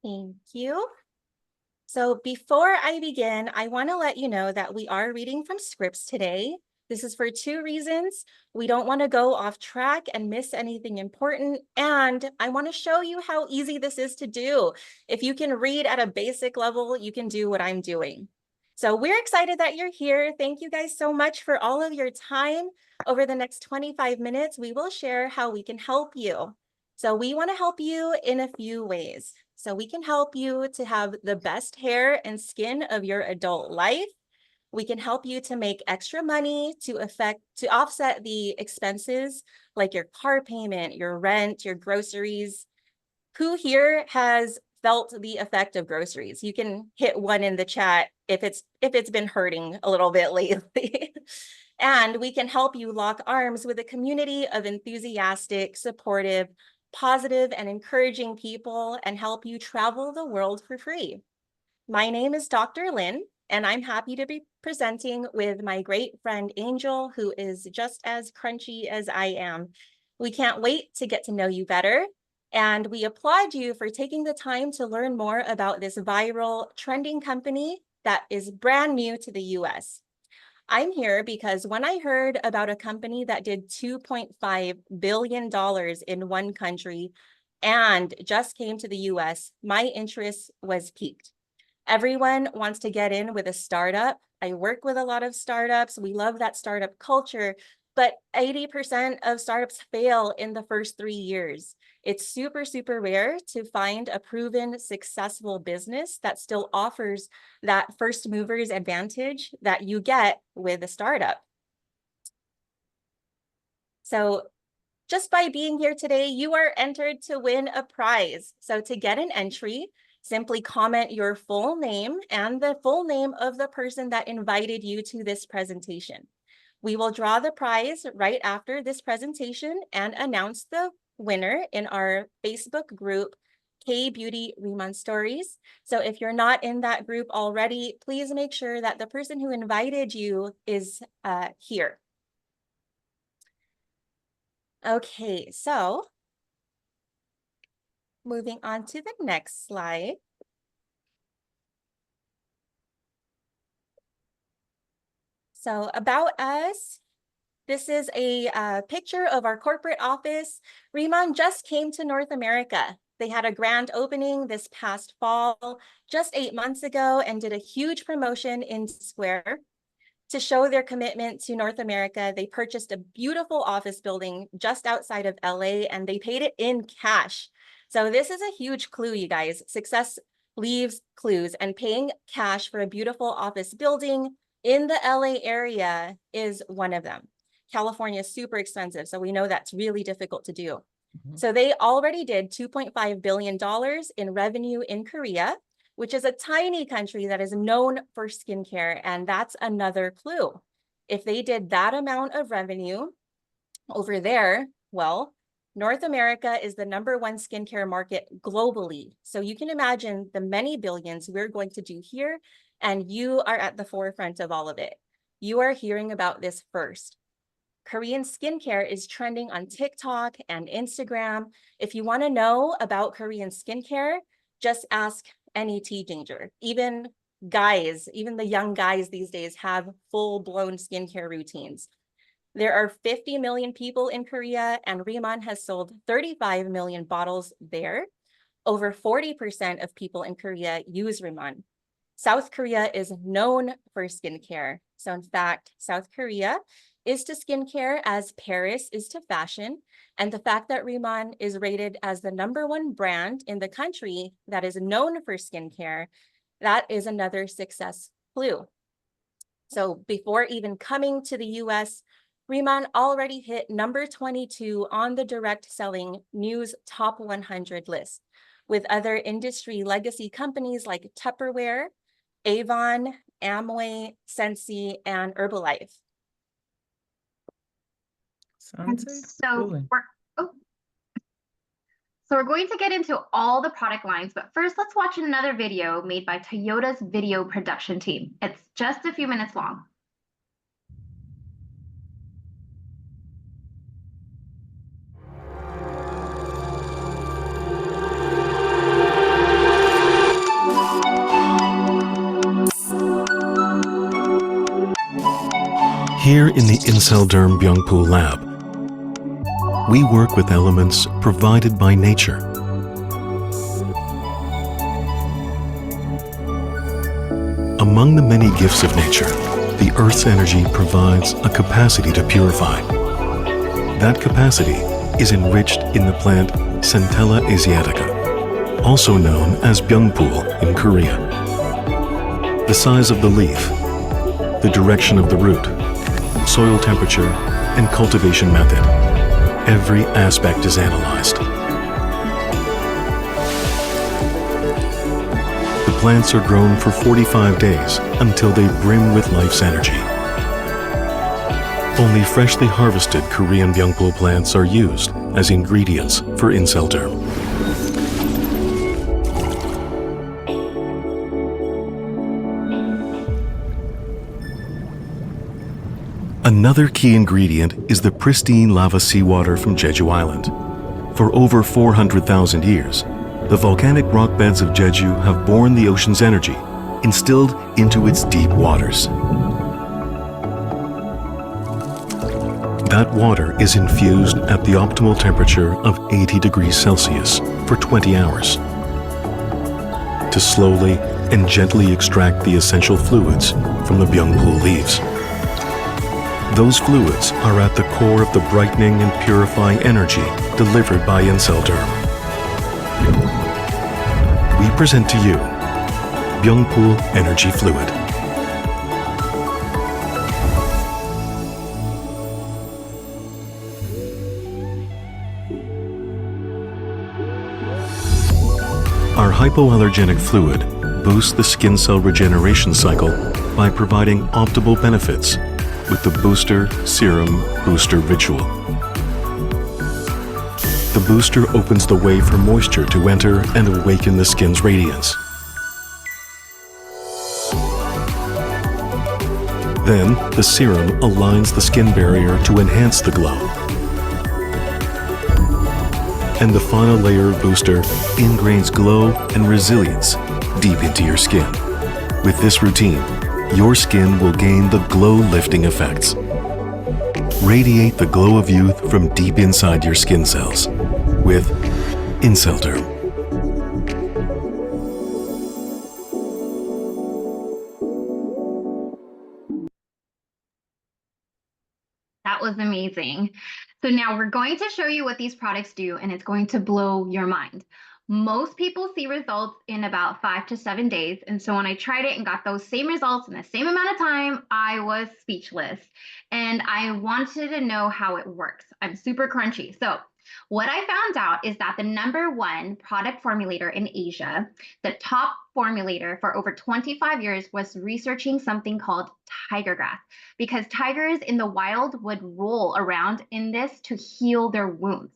Thank you. So before I begin, I want to let you know that we are reading from scripts today. This is for two reasons. We don't want to go off track and miss anything important. And I want to show you how easy this is to do. If you can read at a basic level, you can do what I'm doing. So we're excited that you're here. Thank you guys so much for all of your time. Over the next 25 minutes, we will share how we can help you. So we want to help you in a few ways. So we can help you to have the best hair and skin of your adult life. We can help you to make extra money to offset the expenses like your car payment, your rent, your groceries. Who here has felt the effect of groceries? You can hit one in the chat if it's been hurting a little bit lately. And we can help you lock arms with a community of enthusiastic, supportive, positive, and encouraging people and help you travel the world for free. My name is Dr. Lynn, and I'm happy to be presenting with my great friend Angel, who is just as crunchy as I am. We can't wait to get to know you better, and we applaud you for taking the time to learn more about this viral trending company that is brand new to the US. I'm here because when I heard about a company that did $2.5 billion in one country and just came to the US, my interest was piqued. Everyone wants to get in with a startup. I work with a lot of startups. We love that startup culture, but 80% of startups fail in the first 3 years. It's super, super rare to find a proven successful business that still offers that first mover's advantage that you get with a startup. So just by being here today, you are entered to win a prize. So to get an entry, simply comment your full name and the full name of the person that invited you to this presentation. We will draw the prize right after this presentation and announce the winner in our Facebook group, K-Beauty Riman Stories. So if you're not in that group already, please make sure that the person who invited you is here. Okay, so moving on to the next slide. So about us, this is a picture of our corporate office. Riman just came to North America. They had a grand opening this past fall, just 8 months ago, and did a huge promotion in Square. To show their commitment to North America, they purchased a beautiful office building just outside of LA, and they paid it in cash. So this is a huge clue, you guys. Success leaves clues, and paying cash for a beautiful office building in the LA area is one of them. California is super expensive, so we know that's really difficult to do. So they already did $2.5 billion in revenue in Korea, which is a tiny country that is known for skincare. And that's another clue. If they did that amount of revenue over there, well, North America is the #1 skincare market globally. So you can imagine the many billions we're going to do here, and you are at the forefront of all of it. You are hearing about this first. Korean skincare is trending on TikTok and Instagram. If you want to know about Korean skincare, just ask any teenager. Even guys, even the young guys these days have full-blown skincare routines. There are 50 million people in Korea, and Riman has sold 35 million bottles there. Over 40% of people in Korea use Riman. South Korea is known for skincare. So in fact, South Korea is to skincare as Paris is to fashion. And the fact that Riman is rated as the #1 brand in the country that is known for skincare, that is another success clue. So before even coming to the US, Riman already hit #22 on the direct selling news top 100 list, with other industry legacy companies like Tupperware, Avon, Amway, Sensi, and Herbalife. So we're going to get into all the product lines, but first let's watch another video made by Toyota's video production team. It's just a few minutes long. Here in the Inselderm Byungpool lab, we work with elements provided by nature. Among the many gifts of nature, the Earth's energy provides a capacity to purify. That capacity is enriched in the plant Centella asiatica, also known as Byungpool in Korea. The size of the leaf, the direction of the root, soil temperature, and cultivation method. Every aspect is analyzed. The plants are grown for 45 days until they brim with life's energy. Only freshly harvested Korean Byungpool plants are used as ingredients for Inselderm. Another key ingredient is the pristine lava seawater from Jeju Island. For over 400,000 years, the volcanic rock beds of Jeju have borne the ocean's energy, instilled into its deep waters. That water is infused at the optimal temperature of 80 degrees Celsius for 20 hours to slowly and gently extract the essential fluids from the Byungpool leaves. Those fluids are at the core of the brightening and purifying energy delivered by Inselderm. We present to you Byungpool Energy Fluid. Our hypoallergenic fluid boosts the skin cell regeneration cycle by providing optimal benefits with the Booster Serum Booster Ritual. The booster opens the way for moisture to enter and awaken the skin's radiance. Then, the serum aligns the skin barrier to enhance the glow. And the final layer of booster ingrains glow and resilience deep into your skin. With this routine, your skin will gain the glow-lifting effects. Radiate the glow of youth from deep inside your skin cells with Inselderm. That was amazing. So now we're going to show you what these products do, and it's going to blow your mind. Most people see results in about 5 to 7 days. And so when I tried it and got those same results in the same amount of time, I was speechless. And I wanted to know how it works. I'm super crunchy. So what I found out is that the #1 product formulator in Asia, the top formulator for over 25 years, was researching something called tiger grass, because tigers in the wild would roll around in this to heal their wounds.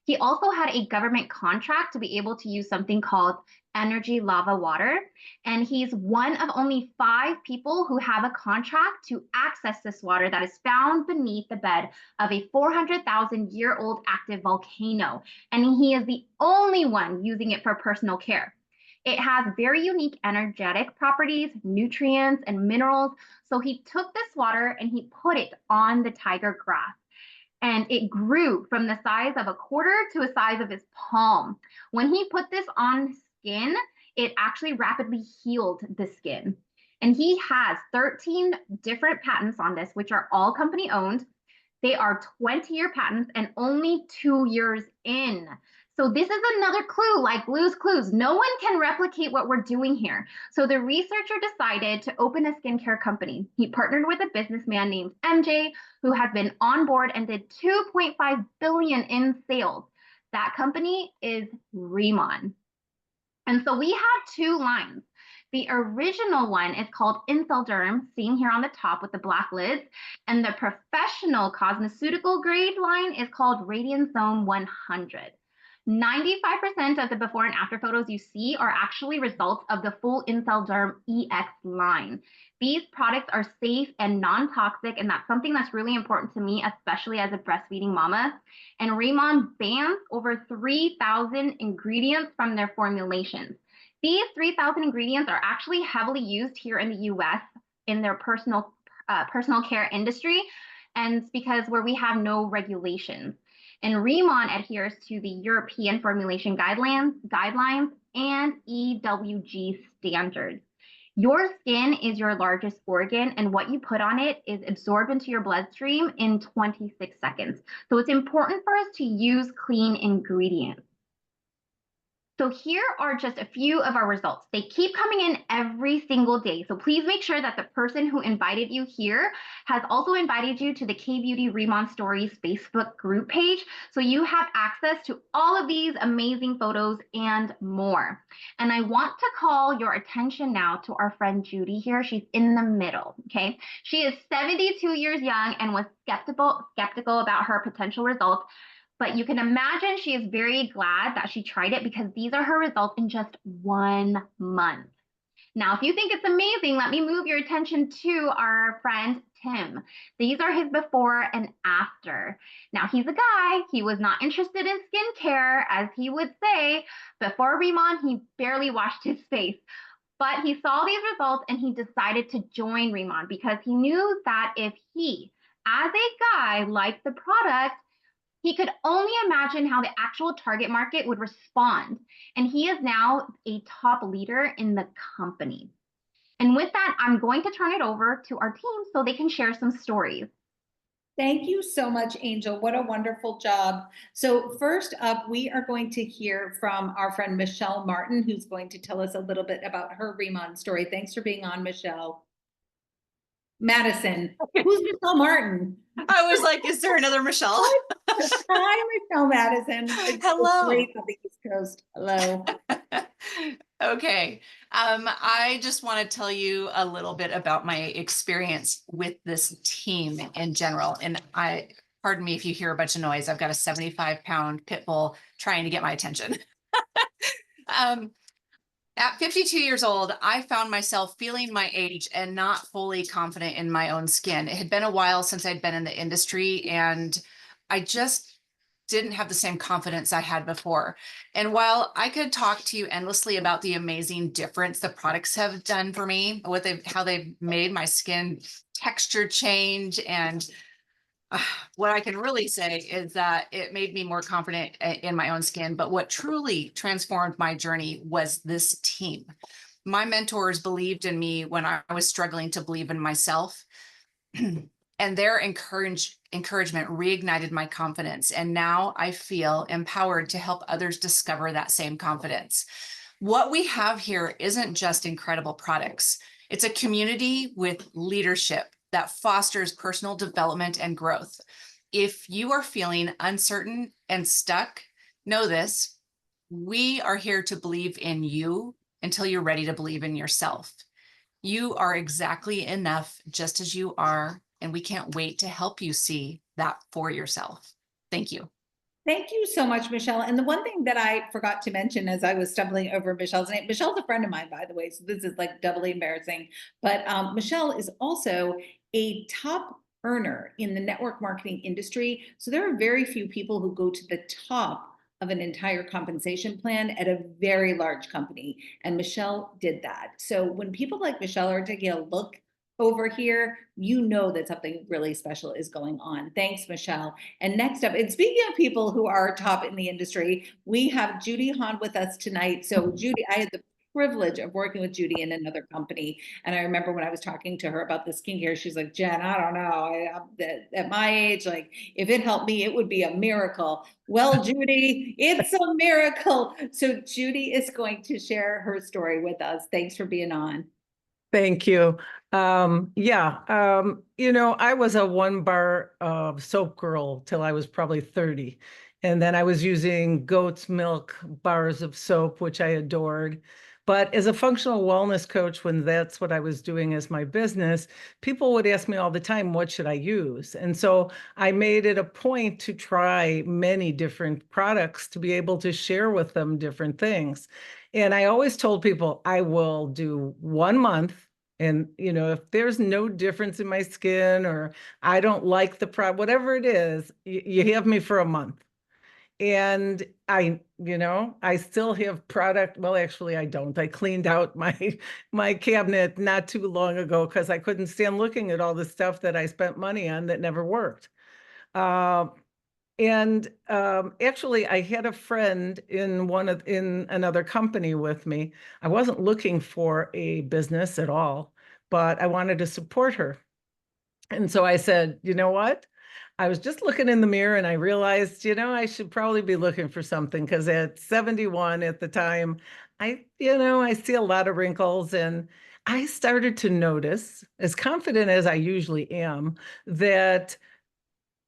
He also had a government contract to be able to use something called energy lava water. And he's one of only 5 people who have a contract to access this water that is found beneath the bed of a 400,000-year-old active volcano. And he is the only one using it for personal care. It has very unique energetic properties, nutrients, and minerals. So he took this water and he put it on the tiger grass. And it grew from the size of a quarter to the size of his palm. When he put this on skin, it actually rapidly healed the skin. And he has 13 different patents on this, which are all company owned. They are 20-year patents and only 2 years in. So this is another clue, like Blue's Clues. No one can replicate what we're doing here. So the researcher decided to open a skincare company. He partnered with a businessman named MJ, who has been on board and did 2.5 billion in sales. That company is Riman. And so we have 2 lines. The original one is called Inselderm, seen here on the top with the black lids. And the professional cosmeceutical grade line is called Radiant Zone 100. 95% of the before and after photos you see are actually results of the full Inselderm EX line. These products are safe and non-toxic, and that's something that's really important to me, especially as a breastfeeding mama. And Riman bans over 3,000 ingredients from their formulations. These 3,000 ingredients are actually heavily used here in the US in their personal personal care industry, and it's because where we have no regulations. And Riman adheres to the European formulation guidelines and EWG standards. Your skin is your largest organ, and what you put on it is absorbed into your bloodstream in 26 seconds. So it's important for us to use clean ingredients. So here are just a few of our results. They keep coming in every single day. So please make sure that the person who invited you here has also invited you to the K-Beauty Riman Stories Facebook group page. So you have access to all of these amazing photos and more. And I want to call your attention now to our friend Judy here. She's in the middle, okay? She is 72 years young and was skeptical about her potential results. But you can imagine she is very glad that she tried it because these are her results in just 1 month. Now, if you think it's amazing, let me move your attention to our friend Tim. These are his before and after. Now, he's a guy. He was not interested in skincare, as he would say. Before Riman, he barely washed his face. But he saw these results and he decided to join Riman because he knew that if he, as a guy, liked the product, he could only imagine how the actual target market would respond. And he is now a top leader in the company. And with that, I'm going to turn it over to our team so they can share some stories. Thank you so much, Angel. What a wonderful job. So first up, we are going to hear from our friend Michelle Martin, who's going to tell us a little bit about her Riman story. Thanks for being on, Michelle. Madison, who's Michelle Martin? I was like, is there another Michelle? Hi, Michelle Madison. It's Hello. great on the East Coast. Hello. Okay. I just want to tell you a little bit about my experience with this team in general. And pardon me if you hear a bunch of noise. I've got a 75-pound pit bull trying to get my attention. At 52 years old, I found myself feeling my age and not fully confident in my own skin. It had been a while since I'd been in the industry, and I just didn't have the same confidence I had before. And while I could talk to you endlessly about the amazing difference the products have done for me, how they've made my skin texture change, and what I can really say is that it made me more confident in my own skin. But what truly transformed my journey was this team. My mentors believed in me when I was struggling to believe in myself. And their encouragement reignited my confidence. And now I feel empowered to help others discover that same confidence. What we have here isn't just incredible products. It's a community with leadership that fosters personal development and growth. If you are feeling uncertain and stuck, know this: we are here to believe in you until you're ready to believe in yourself. You are exactly enough just as you are, and we can't wait to help you see that for yourself. Thank you. Thank you so much, Michelle. And the one thing that I forgot to mention as I was stumbling over Michelle's name, Michelle's a friend of mine, by the way, so this is like doubly embarrassing. But Michelle is also a top earner in the network marketing industry. So there are very few people who go to the top of an entire compensation plan at a very large company. And Michelle did that. So when people like Michelle are taking a look over here, you know that something really special is going on. Thanks, Michelle. And next up, and speaking of people who are top in the industry, we have Judy Hahn with us tonight. So Judy, I had the privilege of working with Judy in another company. And I remember when I was talking to her about the skincare, she's like, Jen, I don't know. At my age, like if it helped me, it would be a miracle. Well, Judy, it's a miracle. So Judy is going to share her story with us. Thanks for being on. Thank you. I was a 1-bar soap girl till I was probably 30. And then I was using goat's milk bars of soap, which I adored. But as a functional wellness coach, when that's what I was doing as my business, people would ask me all the time, what should I use? And so I made it a point to try many different products to be able to share with them different things. And I always told people I will do 1 month. And, if there's no difference in my skin or I don't like the product, whatever it is, you have me for a month. And I still have product. Well, actually, I don't. I cleaned out my cabinet not too long ago because I couldn't stand looking at all the stuff that I spent money on that never worked. Actually, I had a friend in another company with me. I wasn't looking for a business at all, but I wanted to support her. And so I said, you know what? I was just looking in the mirror and I realized, I should probably be looking for something because at 71 at the time, I see a lot of wrinkles, and I started to notice, as confident as I usually am, that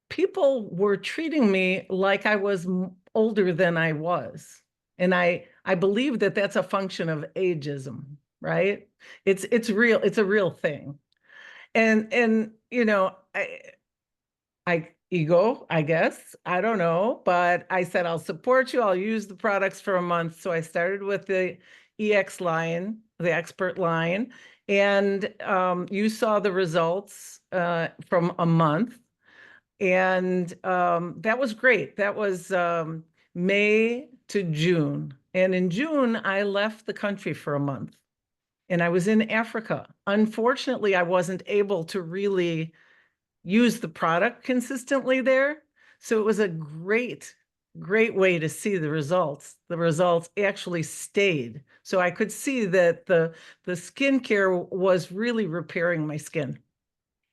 people were treating me like I was older than I was. And I believe that that's a function of ageism, right? It's real, it's a real thing. And ego, I guess. I don't know, but I said, I'll support you. I'll use the products for a month. So I started with the EX line, the expert line, and you saw the results from a month. And that was great. That was May to June. And in June, I left the country for a month and I was in Africa. Unfortunately, I wasn't able to really use the product consistently there. So it was a great way to see the results. The results actually stayed. So I could see that the skincare was really repairing my skin.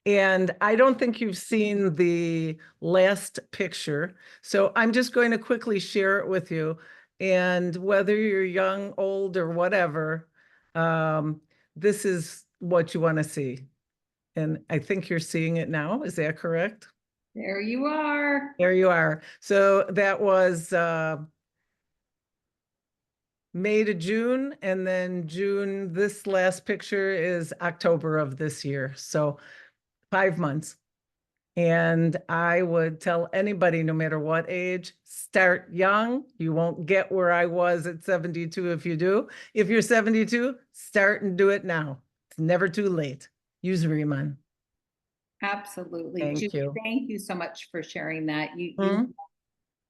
And I don't think you've seen the last picture. So I'm just going to quickly share it with you. And whether you're young, old, or whatever, this is what you want to see. And I think you're seeing it now. Is that correct? There you are. There you are. So that was May to June, and then June, this last picture is October of this year. So 5 months. And I would tell anybody, no matter what age, start young. You won't get where I was at 72 if you do. If you're 72, start and do it now. It's never too late. Use Riman. Absolutely. Thank Judy, you. thank you so much for sharing that. You Mhm.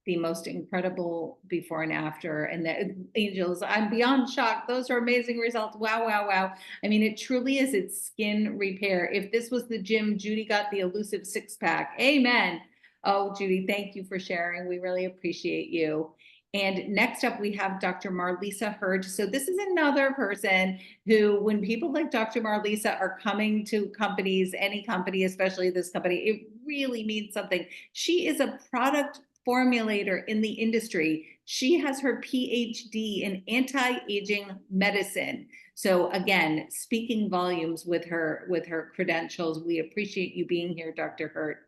the most incredible before and after, and the angels, I'm beyond shocked. Those are amazing results. Wow, wow, wow. I mean, it truly is, it's skin repair. If this was the gym, Judy got the elusive six-pack. Amen. Oh, Judy, thank you for sharing. We really appreciate you. And next up, we have Dr. Marlisa Hurd. So this is another person who, when people like Dr. Marlisa are coming to companies, any company, especially this company, it really means something. She is a product formulator in the industry. She has her PhD in anti-aging medicine. So again, speaking volumes with her credentials. We appreciate you being here, Dr. Hurt.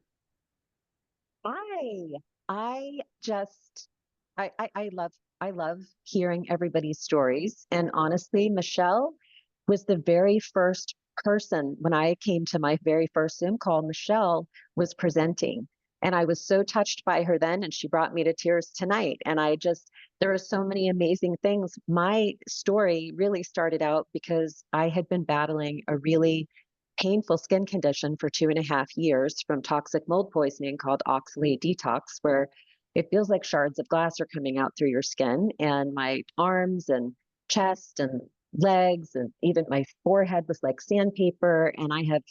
Hi. I just I love hearing everybody's stories. And honestly, Michelle was the very first person when I came to my very first Zoom call. Michelle was presenting. And I was so touched by her then, and she brought me to tears tonight. And there are so many amazing things. My story really started out because I had been battling a really painful skin condition for 2.5 years from toxic mold poisoning called oxalate detox, where it feels like shards of glass are coming out through your skin. And my arms and chest and legs and even my forehead was like sandpaper. And I have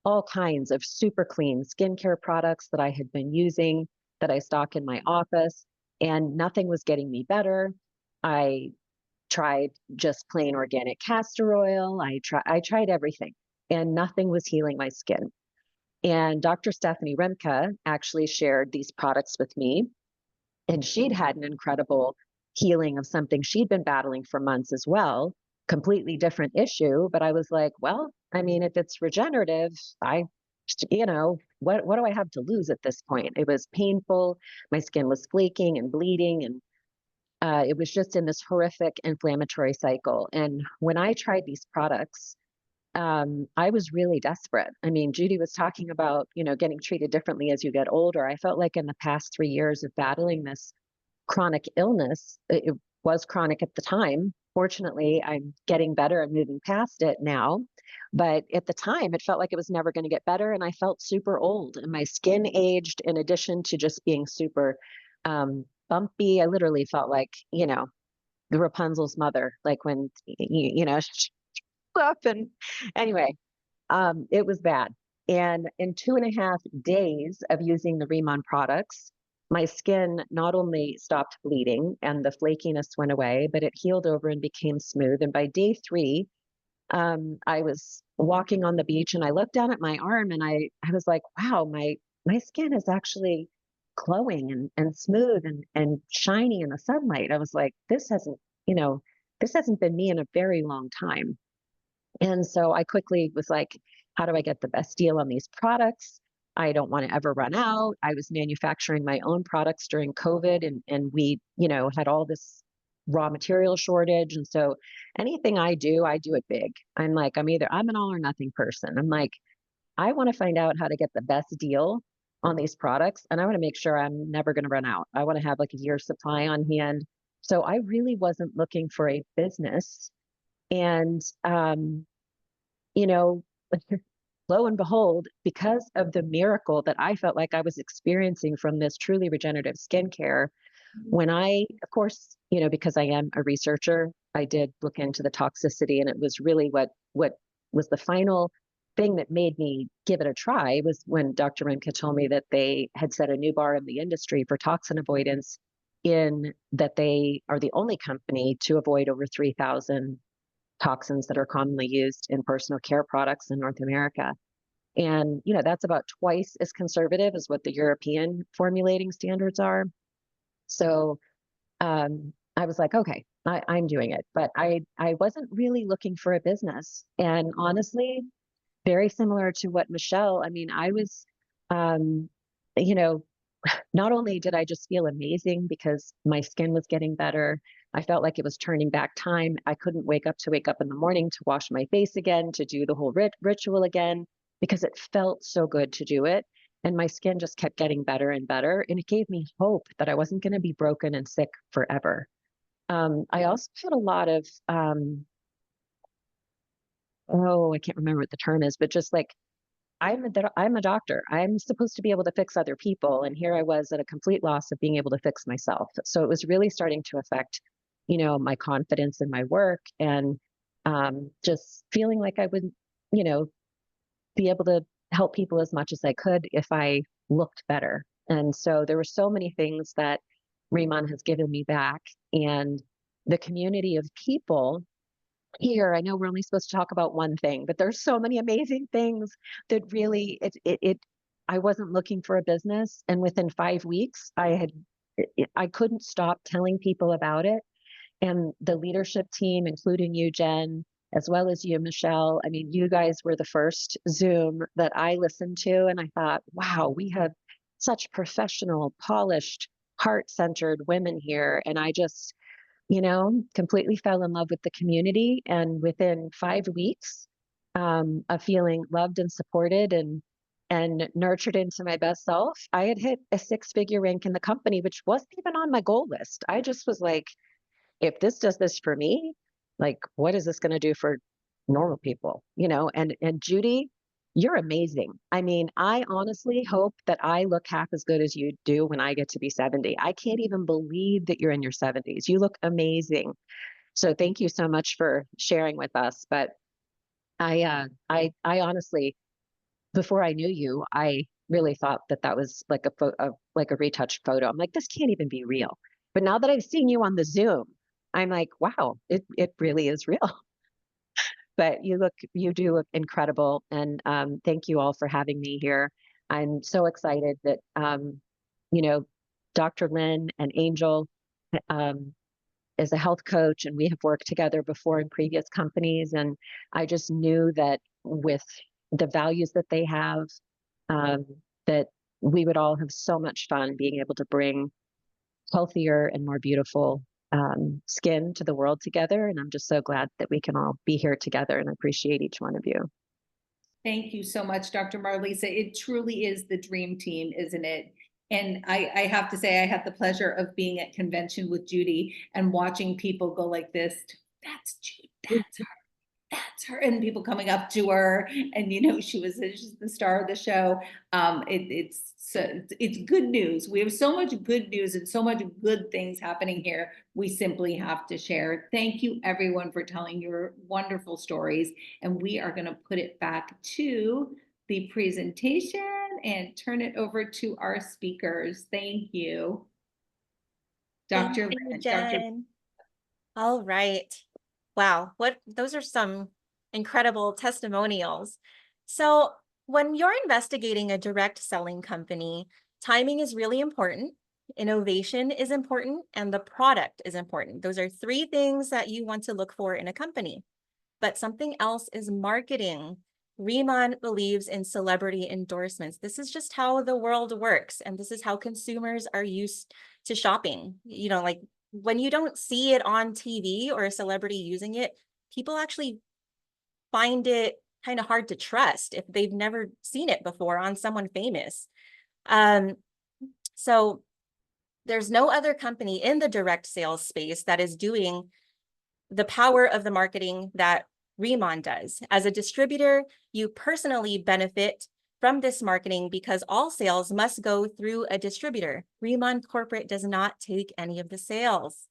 all kinds of super clean skincare products that I had been using that I stock in my office, and nothing was getting me better. I tried just plain organic castor oil. I tried everything, and nothing was healing my skin. And Dr. Stephanie Remke actually shared these products with me, and she'd had an incredible healing of something she'd been battling for months as well. Completely different issue, but I was like, well, I mean, if it's regenerative, what do I have to lose at this point? It was painful. My skin was flaking and bleeding, and it was just in this horrific inflammatory cycle. And when I tried these products, I was really desperate. I mean, Judy was talking about, getting treated differently as you get older. I felt like in the past 3 years of battling this chronic illness, it was chronic at the time. Fortunately, I'm getting better and moving past it now. But at the time, it felt like it was never going to get better. And I felt super old, and my skin aged in addition to just being super bumpy. I literally felt like, the Rapunzel's mother, like when, she up and anyway, it was bad. And in 2.5 days of using the Riman products, my skin not only stopped bleeding and the flakiness went away, but it healed over and became smooth. And by day 3, I was walking on the beach and I looked down at my arm and I was like, wow, my skin is actually glowing and smooth and shiny in the sunlight. I was like, this hasn't been me in a very long time. And so I quickly was like, how do I get the best deal on these products? I don't want to ever run out. I was manufacturing my own products during COVID and we, had all this raw material shortage. And so anything I do it big. I'm an all or nothing person. I'm like, I want to find out how to get the best deal on these products. And I want to make sure I'm never going to run out. I want to have like a year's supply on hand. So I really wasn't looking for a business. And, you know, lo and behold, because of the miracle that I felt like I was experiencing from this truly regenerative skincare, when of course, because I am a researcher, I did look into the toxicity, and it was really what was the final thing that made me give it a try was when Dr. Rimke told me that they had set a new bar in the industry for toxin avoidance, in that they are the only company to avoid over 3,000 toxins that are commonly used in personal care products in North America. And, that's about twice as conservative as what the European formulating standards are. So I was like, okay, I'm doing it. But I wasn't really looking for a business. And honestly, very similar to what Michelle, I was, not only did I just feel amazing because my skin was getting better, I felt like it was turning back time. I couldn't wake up in the morning to wash my face again, to do the whole ritual again, because it felt so good to do it. And my skin just kept getting better and better. And it gave me hope that I wasn't going to be broken and sick forever. I also had a lot of, I can't remember what the term is, but just like, I'm a doctor. I'm supposed to be able to fix other people. And here I was at a complete loss of being able to fix myself. So it was really starting to affect, my confidence in my work, and just feeling like I would, be able to help people as much as I could if I looked better. And so there were so many things that Riman has given me back, and the community of people here. I know we're only supposed to talk about one thing, but there's so many amazing things that really I wasn't looking for a business. And within 5 weeks, I couldn't stop telling people about it. And the leadership team, including you, Jen, as well as you, Michelle, you guys were the first Zoom that I listened to. And I thought, wow, we have such professional, polished, heart-centered women here. And I just, completely fell in love with the community. And within 5 weeks of feeling loved and supported and nurtured into my best self, I had hit a 6-figure rank in the company, which wasn't even on my goal list. I just was like, if this does this for me, like, what is this going to do for normal people? And Judy, you're amazing. I honestly hope that I look half as good as you do when I get to be 70. I can't even believe that you're in your 70s. You look amazing. So thank you so much for sharing with us. But I honestly, before I knew you, I really thought that was like a retouched photo. I'm like, this can't even be real. But now that I've seen you on the Zoom, I'm like, wow, it really is real. But you do look incredible. And thank you all for having me here. I'm so excited that, Dr. Lynn and Angel is a health coach, and we have worked together before in previous companies. And I just knew that with the values that they have, that we would all have so much fun being able to bring healthier and more beautiful skin to the world together. And I'm just so glad that we can all be here together, and appreciate each one of you. Thank you so much, Dr. Marlisa. It truly is the dream team, isn't it? And I have to say, I had the pleasure of being at convention with Judy and watching people go like this, that's Judy, that's her, and people coming up to her. And, she's the star of the show. It's So it's good news. We have so much good news and so much good things happening here. We simply have to share. Thank you everyone for telling your wonderful stories. And we are going to put it back to the presentation and turn it over to our speakers. Thank you. Thank Dr. you, Dr. Jen. All right. Wow, those are some incredible testimonials. So when you're investigating a direct selling company, timing is really important, innovation is important, and the product is important. Those are three things that you want to look for in a company. But something else is marketing. Riman believes in celebrity endorsements. This is just how the world works, and this is how consumers are used to shopping. You know, like when you don't see it on TV or a celebrity using it, people actually find it kind of hard to trust if they've never seen it before on someone famous. So there's no other company in the direct sales space that is doing the power of the marketing that Riman does. As a distributor, you personally benefit from this marketing because all sales must go through a distributor. Riman Corporate does not take any of the sales.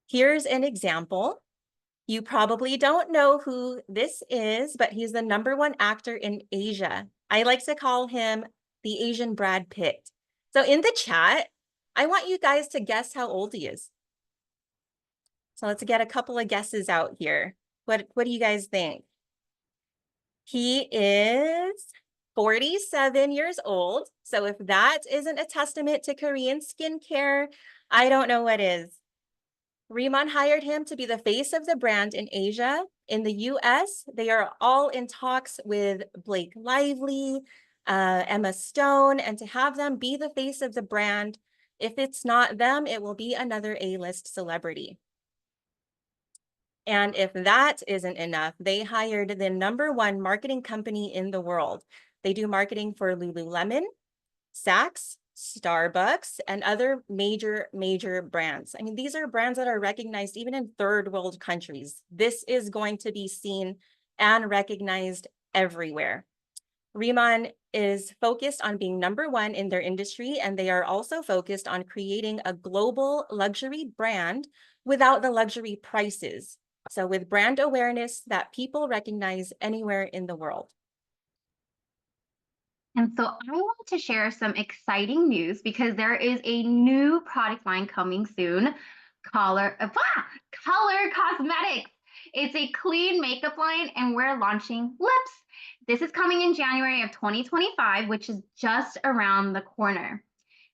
Here's an example. You probably don't know who this is, but he's the #1 actor in Asia. I like to call him the Asian Brad Pitt. So in the chat, I want you guys to guess how old he is. So let's get a couple of guesses out here. What do you guys think? He is 47 years old. So if that isn't a testament to Korean skincare, I don't know what is. Riman hired him to be the face of the brand in Asia. In the US, they are all in talks with Blake Lively, Emma Stone, and to have them be the face of the brand, if it's not them, it will be another A-list celebrity. And if that isn't enough, they hired the #1 marketing company in the world. They do marketing for Lululemon, Saks, Starbucks, and other major brands. I mean, these are brands that are recognized even in third world countries. This is going to be seen and recognized everywhere. Riman is focused on being #1 in their industry, and they are also focused on creating a global luxury brand without the luxury prices. So with brand awareness that people recognize anywhere in the world. And so I want to share some exciting news because there is a new product line coming soon, Color Cosmetics. It's a clean makeup line and we're launching lips. This is coming in January of 2025, which is just around the corner.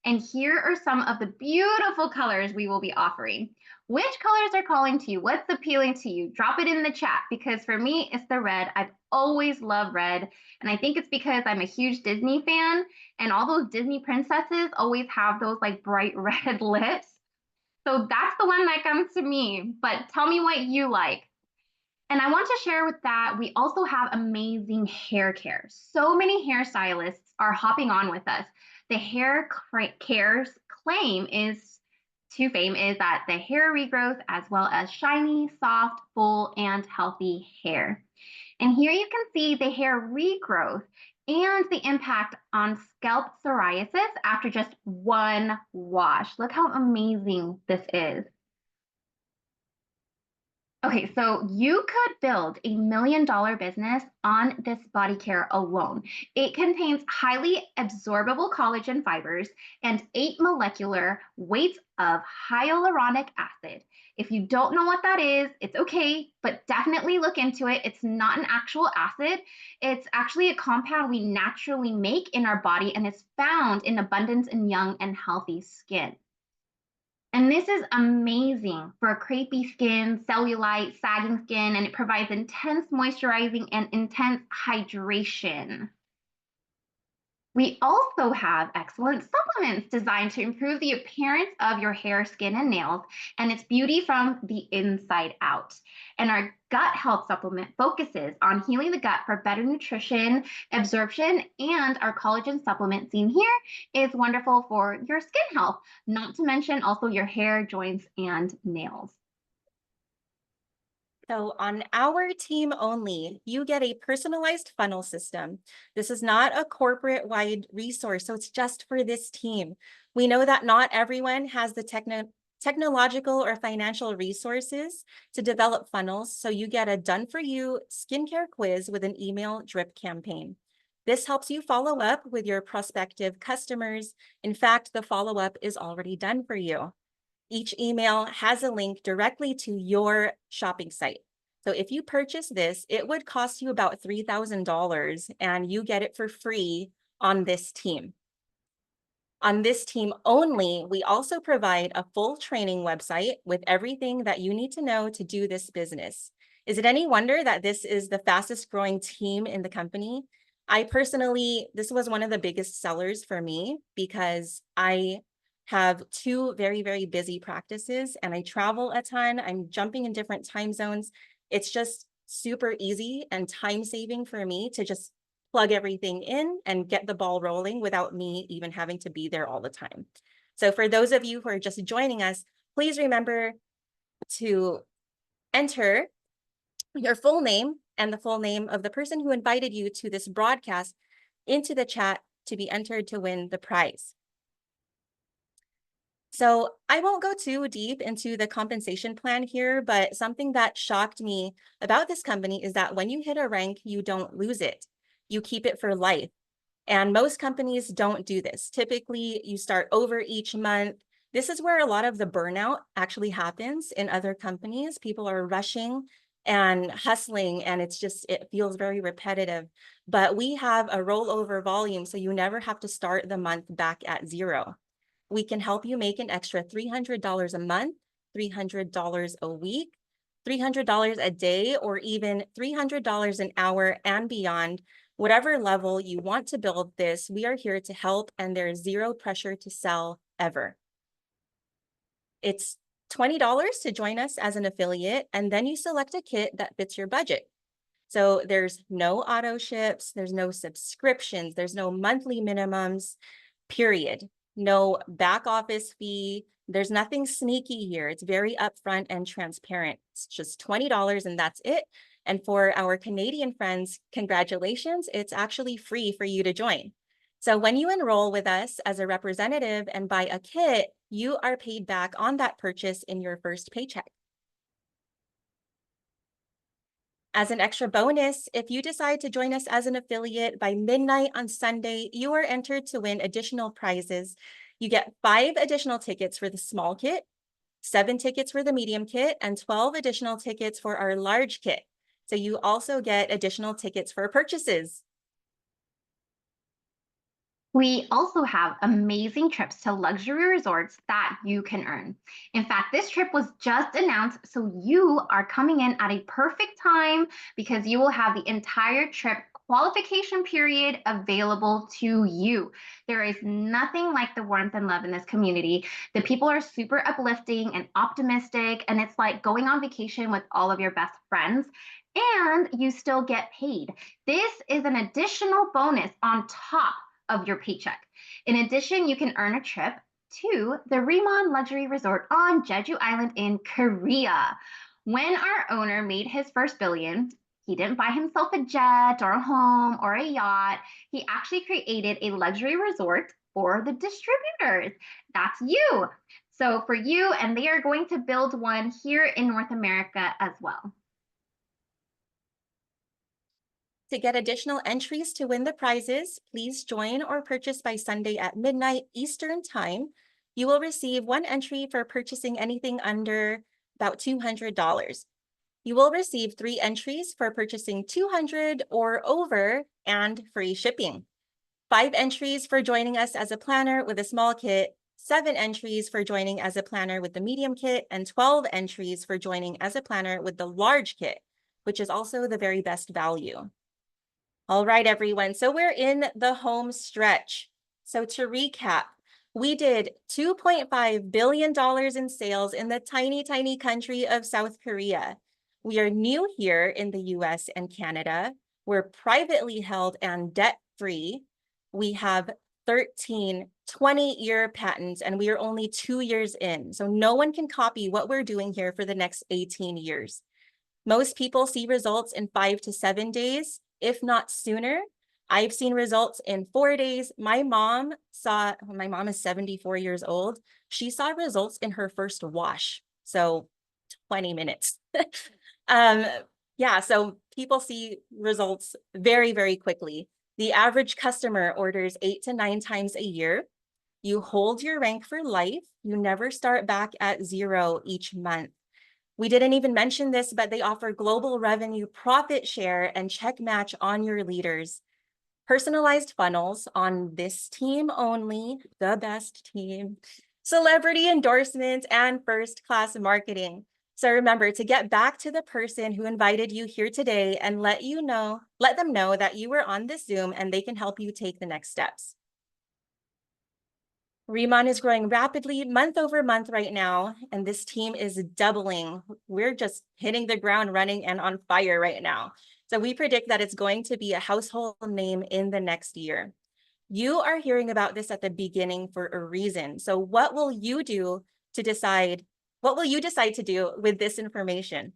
And here are some of the beautiful colors we will be offering. Which colors are calling to you? What's appealing to you? Drop it in the chat because for me, it's the red. I've always loved red. And I think it's because I'm a huge Disney fan and all those Disney princesses always have those like bright red lips. So that's the one that comes to me, but tell me what you like. And I want to share with that, we also have amazing hair care. So many hairstylists are hopping on with us. The hair care's claim is to fame is that the hair regrowth as well as shiny, soft, full, and healthy hair. And here you can see the hair regrowth and the impact on scalp psoriasis after just one wash. Look how amazing this is. Okay, so you could build $1 million business on this body care alone. It contains highly absorbable collagen fibers and 8 molecular weights of hyaluronic acid. If you don't know what that is, it's okay, but definitely look into it. It's not an actual acid. It's actually a compound we naturally make in our body and is found in abundance in young and healthy skin. And this is amazing for crepey skin, cellulite, sagging skin, and it provides intense moisturizing and intense hydration. We also have excellent supplements designed to improve the appearance of your hair, skin, and nails, and it's beauty from the inside out. And our gut health supplement focuses on healing the gut for better nutrition, absorption, and our collagen supplement seen here is wonderful for your skin health, not to mention also your hair, joints, and nails. So on our team only, you get a personalized funnel system. This is not a corporate-wide resource, so it's just for this team. We know that not everyone has the technological or financial resources to develop funnels, so you get a done-for-you skincare quiz with an email drip campaign. This helps you follow up with your prospective customers. In fact, the follow-up is already done for you. Each email has a link directly to your shopping site. So if you purchase this, it would cost you about $3,000 and you get it for free on this team. On this team only, we also provide a full training website with everything that you need to know to do this business. Is it any wonder that this is the fastest growing team in the company? I personally, this was one of the biggest sellers for me because I have two very, very busy practices and I travel a ton. I'm jumping in different time zones. It's just super easy and time saving for me to just plug everything in and get the ball rolling without me even having to be there all the time. So for those of you who are just joining us, please remember to enter your full name and the full name of the person who invited you to this broadcast into the chat to be entered to win the prize. So I won't go too deep into the compensation plan here, but something that shocked me about this company is that when you hit a rank, you don't lose it. You keep it for life. And most companies don't do this. Typically, you start over each month. This is where a lot of the burnout actually happens in other companies. People are rushing and hustling, and it feels very repetitive. But we have a rollover volume, so you never have to start the month back at zero. We can help you make an extra $300 a month, $300 a week, $300 a day, or even $300 an hour and beyond. Whatever level you want to build this, we are here to help, and there's zero pressure to sell ever. It's $20 to join us as an affiliate, and then you select a kit that fits your budget. So there's no auto ships, there's no subscriptions, there's no monthly minimums, period. No back office fee. There's nothing sneaky here. It's very upfront and transparent. It's just $20 and that's it. And for our Canadian friends, congratulations, it's actually free for you to join. So when you enroll with us as a representative and buy a kit, you are paid back on that purchase in your first paycheck. As an extra bonus, if you decide to join us as an affiliate by midnight on Sunday, you are entered to win additional prizes. You get 5 additional tickets for the small kit, 7 tickets for the medium kit, and 12 additional tickets for our large kit. So you also get additional tickets for purchases. We also have amazing trips to luxury resorts that you can earn. In fact, this trip was just announced, so you are coming in at a perfect time because you will have the entire trip qualification period available to you. There is nothing like the warmth and love in this community. The people are super uplifting and optimistic, and it's like going on vacation with all of your best friends. And you still get paid. This is an additional bonus on top of your paycheck. In addition, you can earn a trip to the Riman Luxury Resort on Jeju Island in Korea. When our owner made his first billion, he didn't buy himself a jet or a home or a yacht. He actually created a luxury resort for the distributors. That's you. So for you, and they are going to build one here in North America as well. To get additional entries to win the prizes, please join or purchase by Sunday at midnight Eastern Time. You will receive 1 entry for purchasing anything under about $200. You will receive 3 entries for purchasing $200 or over and free shipping. 5 entries for joining us as a planner with a small kit, 7 entries for joining as a planner with the medium kit, and 12 entries for joining as a planner with the large kit, which is also the very best value. All right, everyone. So we're in the home stretch. So to recap, we did $2.5 billion in sales in the tiny, tiny country of South Korea. We are new here in the US and Canada. We're privately held and debt-free. We have 13 20-year patents, and we are only 2 years in. So no one can copy what we're doing here for the next 18 years. Most people see results in 5 to 7 days, if not sooner. I've seen results in 4 days. My mom is 74 years old. She saw results in her first wash. So 20 minutes. Yeah, so people see results very, very quickly. The average customer orders 8 to 9 times a year. You hold your rank for life. You never start back at 0 each month. We didn't even mention this, but they offer global revenue profit share and check match on your leaders. Personalized funnels on this team only, the best team, celebrity endorsements, and first-class marketing. So remember to get back to the person who invited you here today and let them know that you were on this Zoom and they can help you take the next steps. Riman is growing rapidly month over month right now, and this team is doubling. We're just hitting the ground running and on fire right now. So we predict that it's going to be a household name in the next year. You are hearing about this at the beginning for a reason. So what will you decide to do with this information?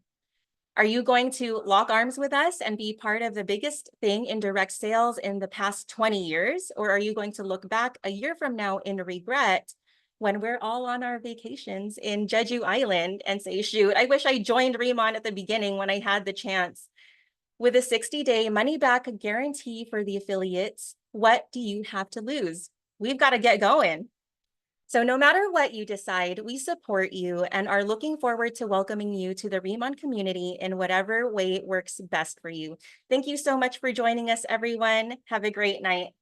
Are you going to lock arms with us and be part of the biggest thing in direct sales in the past 20 years? Or are you going to look back a year from now in regret when we're all on our vacations in Jeju Island and say, shoot, I wish I joined Riman at the beginning when I had the chance. With a 60-day money-back guarantee for the affiliates, what do you have to lose? We've got to get going. So no matter what you decide, we support you and are looking forward to welcoming you to the Riman community in whatever way works best for you. Thank you so much for joining us, everyone. Have a great night.